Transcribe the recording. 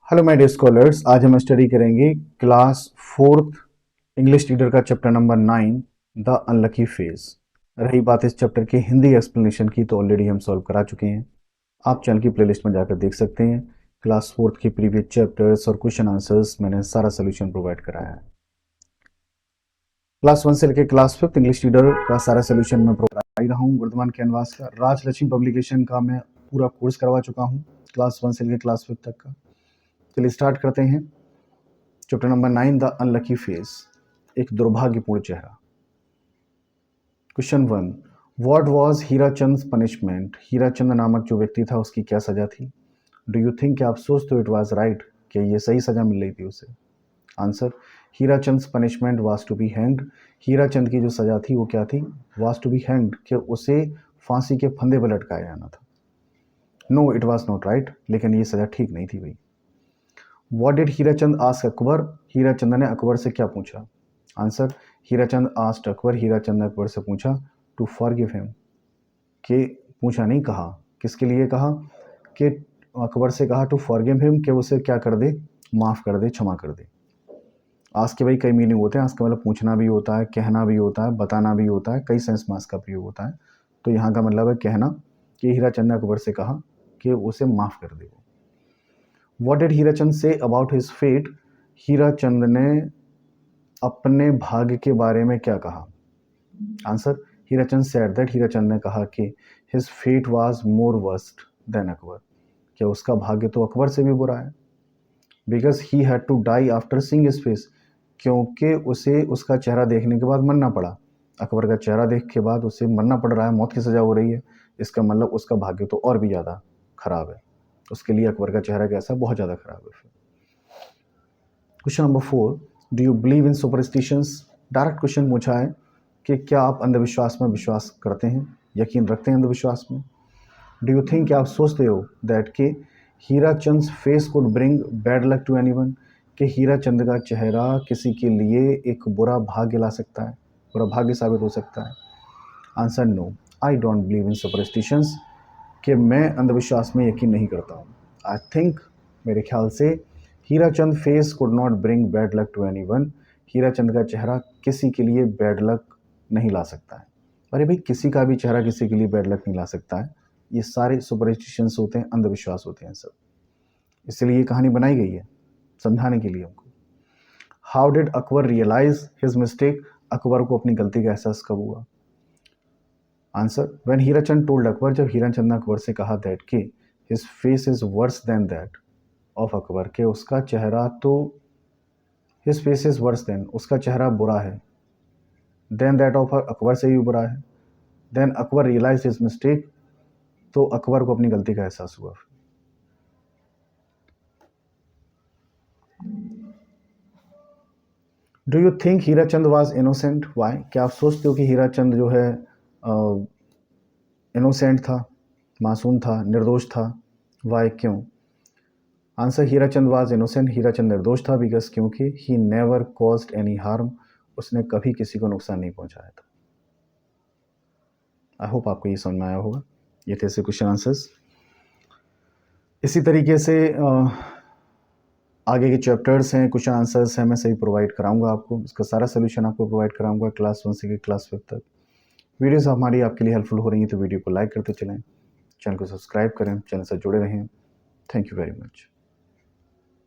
Hello my dear scholars, आज हम study करेंगे क्लास फोर्थ इंग्लिश रीडर का chapter number 9 the unlucky phase. रही बात इस चैप्टर के हिंदी एक्सप्लेनेशन की तो ऑलरेडी हम सॉल्व करा चुके हैं। आप चैनल की प्लेलिस्ट में जाकर देख सकते हैं। क्लास फोर्थ के प्रीवियस चैप्टर्स और क्वेश्चन आंसर्स मैंने सारा सोल्यूशन प्रोवाइड कराया है। क्लास 1 से लेकर क्लास फिफ्थ इंग्लिश रीडर का सारा सोल्यूशन मैं प्रोवाइड कर रहा हूँ। वर्धमान कैनवास का राजलक्ष्मी पब्लिकेशन का मैं पूरा कोर्स करवा चुका हूँ, क्लास 1 से लेकर क्लास 5 तक का। चलिए स्टार्ट करते हैं। Chapter number 9 the unlucky face, एक दुर्भाग्यपूर्ण चेहरा। Question 1, what was Hirachand punishment? Hirachand नामक जो व्यक्ति था उसकी क्या सजा थी? डू यू थिंक, आप सोचते हो इट वाज राइट कि ये सही सजा मिल रही थी उसे? Answer, Hirachand punishment was to be hanged. Hirachand की जो सजा थी वो क्या थी? वाज टू बी हैंग्ड, कि उसे फांसी के फंदे पर लटकाया जाना था। No, it was not right, लेकिन ये सजा ठीक नहीं थी भाई। What did Hirachand ask Akbar? Hirachand ने अकबर से क्या पूछा? आंसर, हीराचंद आस्क्ड अकबर, हीराचंद ने अकबर से पूछा टू फॉरगिव हिम, कि पूछा नहीं कहा, किसके लिए कहा? कि अकबर से कहा टू फॉरगिव हिम, कि उसे क्या कर दे, माफ़ कर दे, क्षमा कर दे। आस्क के भाई कई मीनिंग होते हैं। आस्क का मतलब पूछना भी होता है, कहना भी होता है, बताना भी होता है, कई सेंस में आस्क का प्रयोग होता है। तो यहाँ का मतलब है कहना, कि हीराचंद ने अकबर से कहा कि उसे माफ़ कर दे। What did Hirachand say about his fate? Hirachand ने अपने भाग्य के बारे में क्या कहा? Answer, Hirachand said that, Hirachand ने कहा कि his fate was more worst than Akbar, कि उसका भाग्य तो अकबर से भी बुरा है। Because he had to die after seeing his face, क्योंकि उसे उसका चेहरा देखने के बाद मरना पड़ा। अकबर का चेहरा देख के बाद उसे मरना पड़ रहा है, मौत की सज़ा हो रही है। इसका मतलब उसका भाग्य तो और भी ज़्यादा खराब है। उसके लिए अकबर का चेहरा कैसा, बहुत ज़्यादा खराब है। फिर question number 4, do you believe in superstitions? Direct question पूछा है कि क्या आप अंधविश्वास में विश्वास करते हैं, यकीन रखते हैं अंधविश्वास में? डू यू थिंक, क्या आप सोचते हो दैट के Hirachand face could bring bad luck to anyone, कि हीराचंद का चेहरा किसी के लिए एक बुरा भाग्य ला सकता है, बुरा भाग्य साबित हो सकता है? Answer, no, I don't believe in superstitions, कि मैं अंधविश्वास में यकीन नहीं करता हूँ। आई थिंक, मेरे ख्याल से, Hirachand face could not bring bad luck to anyone, Hirachand का चेहरा किसी के लिए बैड लक नहीं ला सकता है। अरे भाई, किसी का भी चेहरा किसी के लिए बैड लक नहीं ला सकता है। ये सारे सुपरस्टिशंस होते हैं, अंधविश्वास होते हैं सब। इसलिए ये कहानी बनाई गई है, समझाने के लिए हमको। How did Akbar realise his mistake? Akbar को अपनी गलती का एहसास कब हुआ? Answer, when Hirachand told Akbar, जब हीराचंद ने अकबर से कहा दैट कि his face is worse than that of Akbar, के उसका चेहरा तो, his face is worse than, उसका चेहरा बुरा है, देन दैट ऑफ अकबर से भी बुरा है, then Akbar realise his mistake, तो अकबर को अपनी गलती का एहसास हुआ। Do you think Hirachand was innocent? Why, क्या आप सोचते हो कि हीराचंद जो है इनोसेंट था, मासूम था, निर्दोष था? वाई, क्यों? Answer, Hirachand was innocent, Hirachand निर्दोष था, बिकॉज क्योंकि he never caused any harm, उसने कभी किसी को नुकसान नहीं पहुंचाया था। आई होप आपको ये समझ में आया होगा। ये थे ऐसे क्वेश्चन आंसर्स। इसी तरीके से आगे के चैप्टर्स हैं, क्वेश्चन आंसर्स हैं, मैं सही प्रोवाइड कराऊंगा आपको। इसका सारा सोल्यूशन आपको प्रोवाइड कराऊंगा क्लास 1 से क्लास 5 तक। वीडियोस हमारी आपके लिए हेल्पफुल हो रही हैं तो वीडियो को लाइक करते चलें, चैनल को सब्सक्राइब करें, चैनल से जुड़े रहें। Thank you very much.